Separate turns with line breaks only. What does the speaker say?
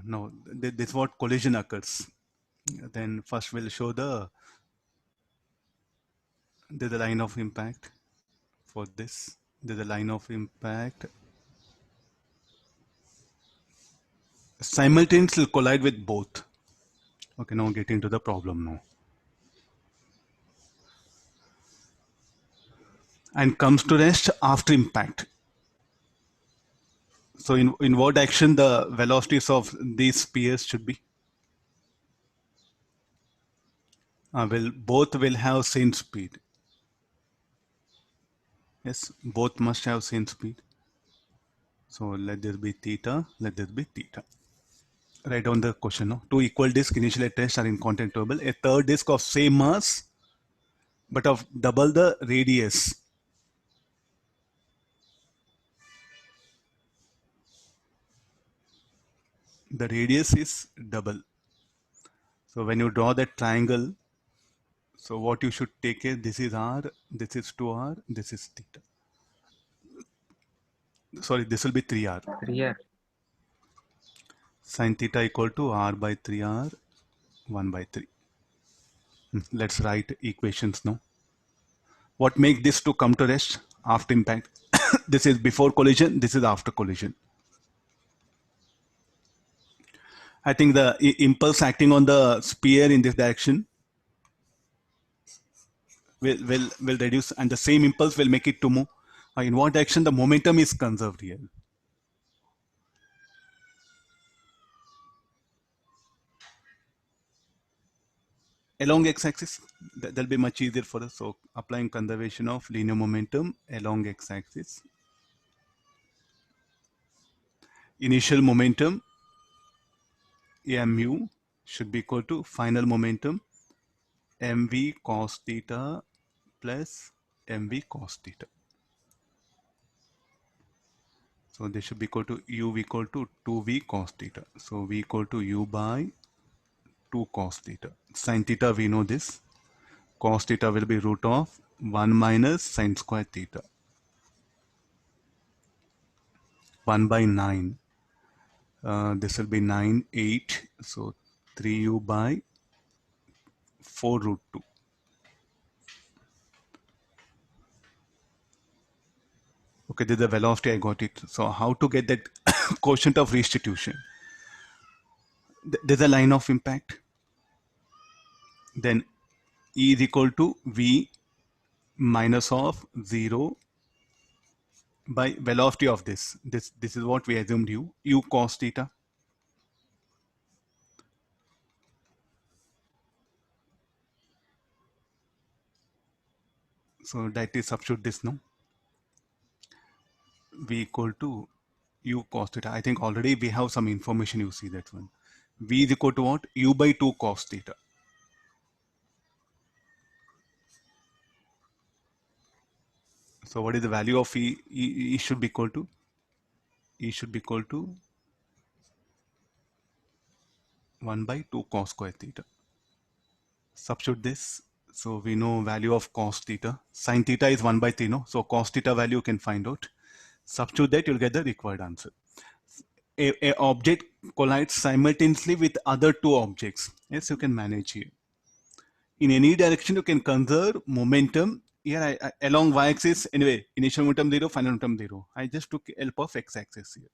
No, this is what collision occurs. Then first we'll show there's a line of impact for this. There's a line of impact. Simultaneously collide with both. Okay, now getting to the problem now. And comes to rest after impact. So in what action the velocities of these spheres should be? Both will have same speed. Yes, both must have same speed. So let this be theta, let this be theta. Write down the question. No? Two equal disks initially at rest are incontactable. A third disk of same mass but of double the radius. The radius is double. So when you draw that triangle, so what you should take is this is r, this is 2r, this is theta. Sorry, this will be 3r.
3r.
Sin theta equal to r by 3r, 1 by 3. Let's write equations now. What makes this to come to rest after impact? This is before collision, this is after collision. I think the impulse acting on the sphere in this direction will reduce, and the same impulse will make it to move. In what direction the momentum is conserved here? Along x-axis, that'll be much easier for us. So applying conservation of linear momentum along x-axis. Initial momentum mu should be equal to final momentum mv cos theta plus mv cos theta. So this should be equal to u equal to 2v cos theta. So v equal to u by 2 cos theta. Sin theta we know this. Cos theta will be root of 1 minus sin square theta. 1 by 9. This will be 9, 8. So 3u by 4 root 2. Okay, this is the velocity, I got it. So how to get that quotient of restitution? There's a line of impact. Then E is equal to V minus of 0 by velocity of this. This is what we assumed u cos theta. So that is substitute this now. V equal to u cos theta. I think already we have some information, you see that one. V is equal to what? U by 2 cos theta. So what is the value of E? E should be equal to? E should be equal to 1 by 2 cos square theta. Substitute this. So we know value of cos theta. Sin theta is 1 by 3, no? So cos theta value you can find out. Substitute that, you'll get the required answer. A object collides simultaneously with other two objects. Yes, you can manage here. In any direction, you can conserve momentum. Here, along y-axis, anyway, initial momentum 0, final momentum 0. I just took help of x-axis here.